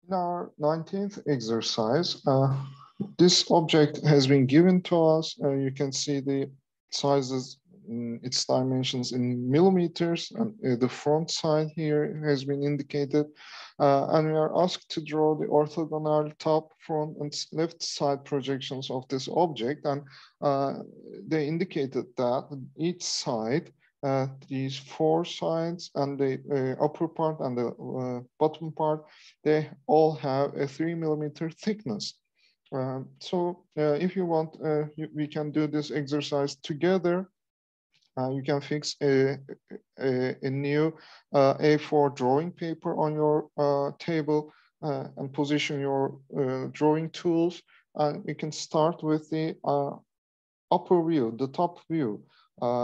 In our 19th exercise, this object has been given to us. You can see the sizes, its dimensions in millimeters, and the front side here has been indicated. And we are asked to draw the orthogonal top, front, and left side projections of this object. And they indicated that each side these four sides and the upper part and the bottom part, they all have a 3 millimeter thickness. If you want, we can do this exercise together. You can fix a new A4 drawing paper on your table and position your drawing tools. You can start with the upper view, the top view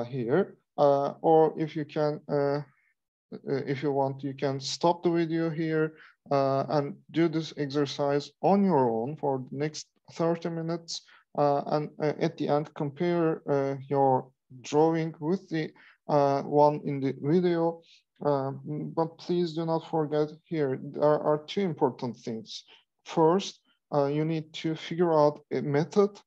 here. Or if you want, you can stop the video here and do this exercise on your own for the next 30 minutes. And at the end, compare your drawing with the one in the video. But please do not forget here, there are two important things. First, you need to figure out a method.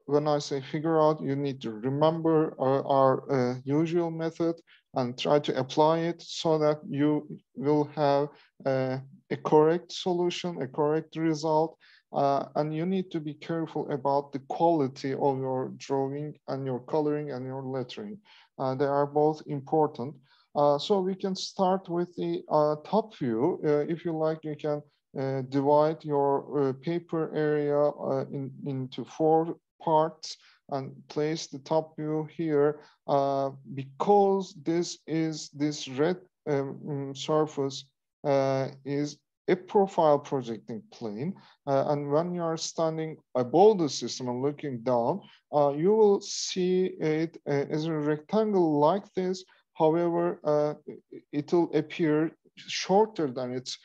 When I say figure out, you need to remember our usual method and try to apply it so that you will have a correct solution, a correct result. And you need to be careful about the quality of your drawing and your coloring and your lettering. They are both important. So we can start with the top view. If you like, you can divide your paper area into four parts and place the top view here because this red surface is a profile projecting plane. And when you are standing above the system and looking down, you will see it as a rectangle like this. However, it will appear shorter than its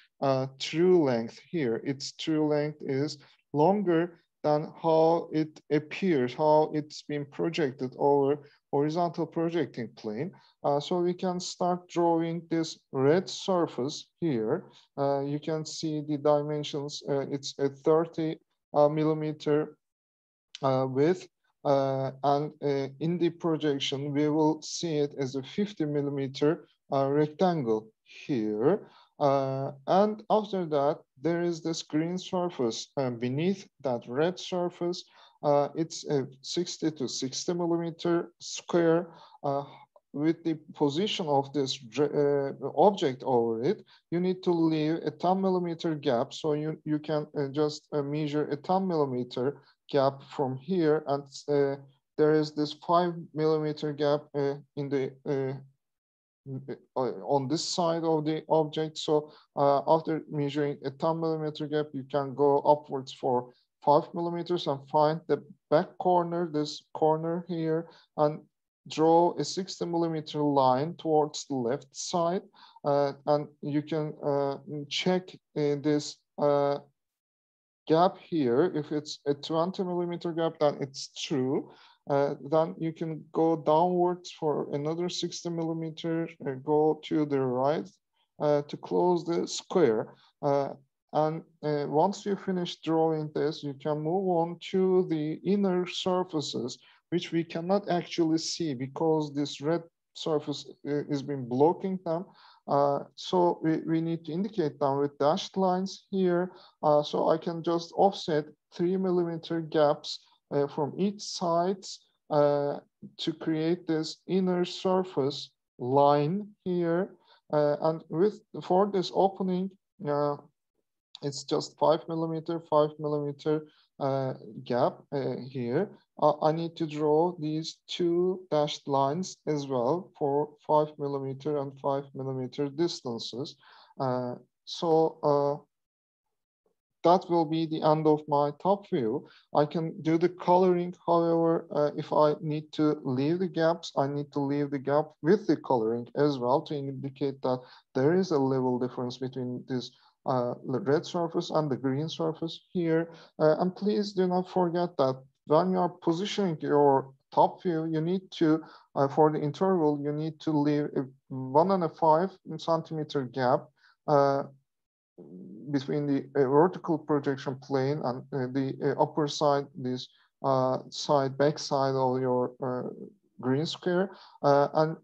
true length here. Its true length is longer than how it appears, how it's been projected over horizontal projecting plane. So we can start drawing this red surface here. You can see the dimensions. It's a 30 millimeter width. And in the projection, we will see it as a 50 millimeter rectangle here. And after that, there is this green surface beneath that red surface. It's a 60 to 60 millimeter square. With the position of this object over it, you need to leave a 10 millimeter gap. So you can just measure a 10 millimeter gap from here. And there is this 5 millimeter gap in the on this side of the object. So after measuring a 10 millimeter gap, you can go upwards for 5 millimeters and find the back corner, this corner here, and draw a 60 millimeter line towards the left side. And you can check this gap here. If it's a 20 millimeter gap, then it's true. Then you can go downwards for another 60 millimeter, go to the right to close the square. And once you finish drawing this, you can move on to the inner surfaces, which we cannot actually see because this red surface has been blocking them. So we need to indicate them with dashed lines here. So I can just offset 3 millimeter gaps from each side to create this inner surface line here. And for this opening, it's just 5 millimeter gap here. I need to draw these two dashed lines as well for 5 millimeter and 5 millimeter distances. That will be the end of my top view. I can do the coloring. However, if I need to leave the gaps, I need to leave the gap with the coloring as well to indicate that there is a level difference between this red surface and the green surface here. And please do not forget that when you are positioning your top view, you need to, for the interval, you need to leave a 1.5 centimeter gap between the vertical projection plane and the upper side, this back side of your green square, and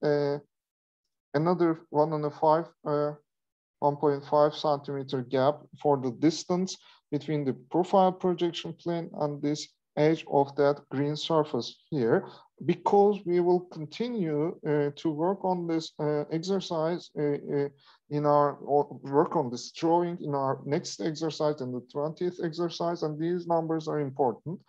another 1.5 centimeter gap for the distance between the profile projection plane and this edge of that green surface here, because we will continue to work on this exercise in our, work on this drawing in our next exercise and the 20th exercise, and these numbers are important.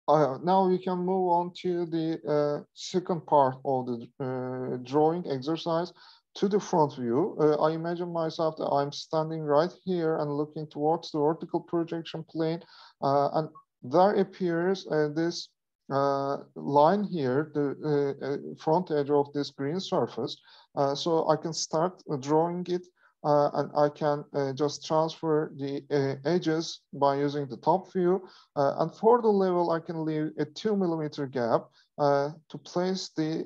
Now we can move on to the second part of the drawing exercise, to the front view. I imagine myself that I'm standing right here and looking towards the vertical projection plane, and there appears this line here, the front edge of this green surface. So I can start drawing it, and I can just transfer the edges by using the top view. And for the level, I can leave a 2 millimeter gap to place the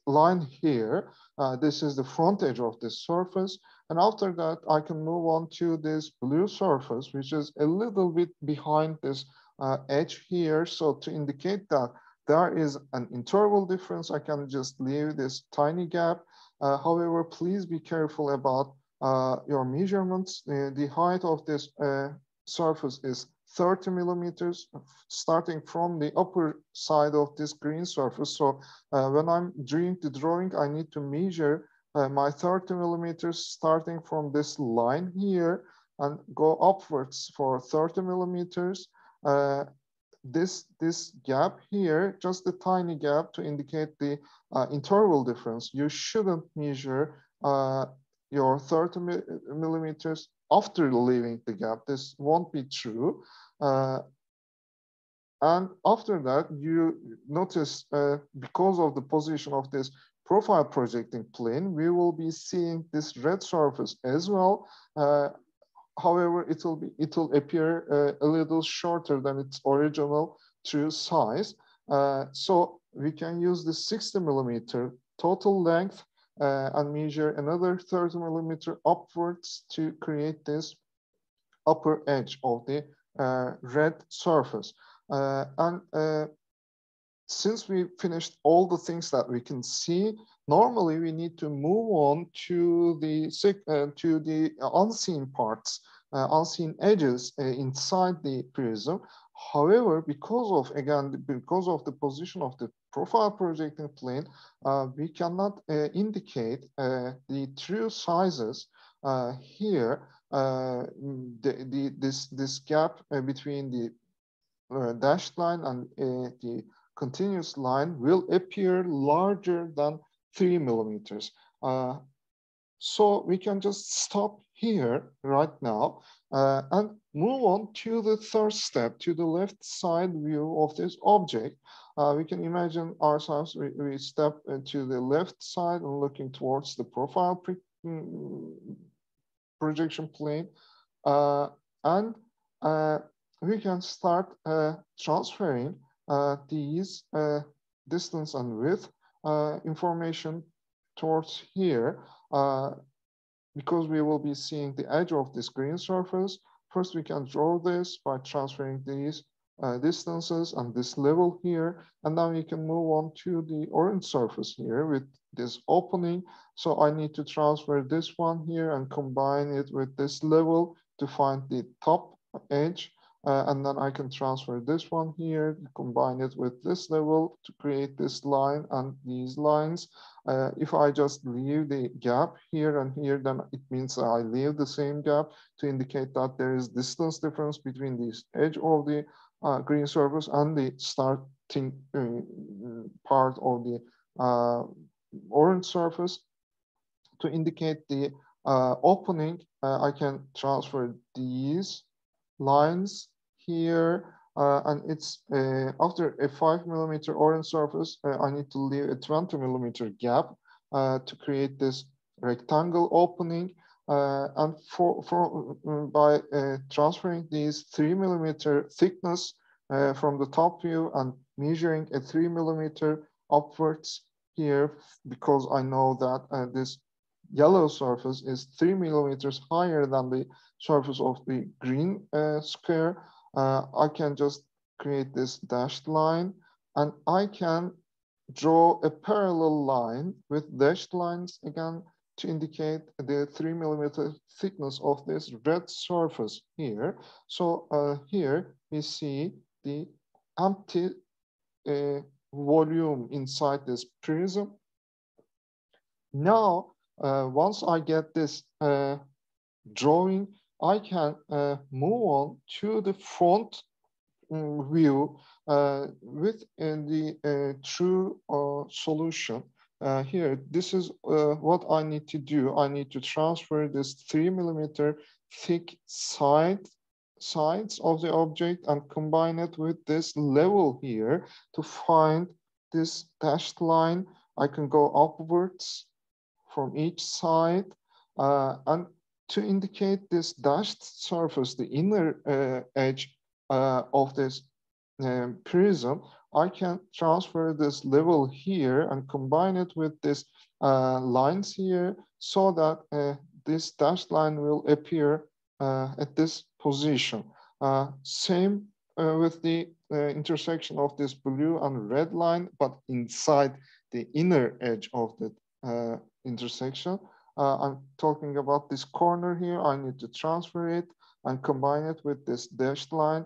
line here. This is the front edge of this surface. And after that, I can move on to this blue surface, which is a little bit behind this edge here. So to indicate that there is an interval difference, I can just leave this tiny gap. However, please be careful about your measurements. The height of this surface is 30 millimeters, starting from the upper side of this green surface. So when I'm doing the drawing, I need to measure my 30 millimeters starting from this line here and go upwards for 30 millimeters. This gap here, just a tiny gap to indicate the interval difference. You shouldn't measure your 30 millimeters after leaving the gap. This won't be true. And after that, you notice because of the position of this profile projecting plane, we will be seeing this red surface as well. However, it will appear a little shorter than its original true size. So we can use the 60 millimeter total length and measure another 30 millimeter upwards to create this upper edge of the red surface. Since we finished all the things that we can see, normally we need to move on to the unseen parts, unseen edges inside the prism. However, because of the position of the profile projecting plane, we cannot indicate the true sizes here. This gap between the dashed line and the continuous line will appear larger than 3 millimeters. So we can just stop here right now and move on to the third step, to the left side view of this object. We can imagine ourselves, we step to the left side and looking towards the profile projection plane. And we can start transferring these distance and width information towards here, because we will be seeing the edge of this green surface. First, we can draw this by transferring these distances and this level here, and then we can move on to the orange surface here with this opening. So I need to transfer this one here and combine it with this level to find the top edge. And then I can transfer this one here, combine it with this level to create this line and these lines. If I just leave the gap here and here, then it means I leave the same gap to indicate that there is distance difference between this edge of the green surface and the starting part of the orange surface. To indicate the opening, I can transfer these lines here, and it's after a 5 millimeter orange surface, I need to leave a 20 millimeter gap to create this rectangle opening. And by transferring these 3 millimeter thickness from the top view and measuring a 3 millimeter upwards here, because I know that this yellow surface is 3 millimeters higher than the surface of the green square, I can just create this dashed line, and I can draw a parallel line with dashed lines again to indicate the 3 millimeter thickness of this red surface here. So here we see the empty volume inside this prism. Now, once I get this drawing, I can move on to the front view with the true solution. Here, this is what I need to do. I need to transfer this 3 millimeter thick sides of the object and combine it with this level here to find this dashed line. I can go upwards from each side, and to indicate this dashed surface, the inner edge of this prism, I can transfer this level here and combine it with this lines here, so that this dashed line will appear at this position. Same with the intersection of this blue and red line, but inside the inner edge of the intersection. I'm talking about this corner here. I need to transfer it and combine it with this dashed line.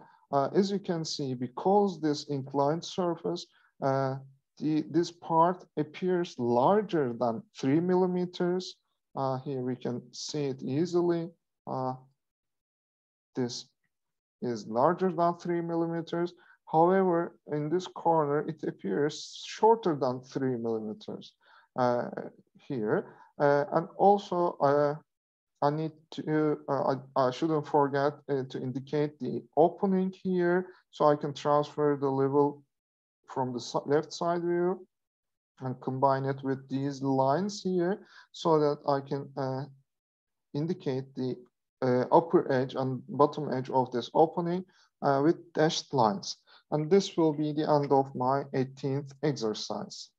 As you can see, because this inclined surface, this part appears larger than 3 millimeters. Here we can see it easily. This is larger than 3 millimeters. However, in this corner, it appears shorter than 3 millimeters here. And also, I need to, I shouldn't forget to indicate the opening here, so I can transfer the level from the left side view and combine it with these lines here, so that I can indicate the upper edge and bottom edge of this opening with dashed lines. And this will be the end of my 18th exercise.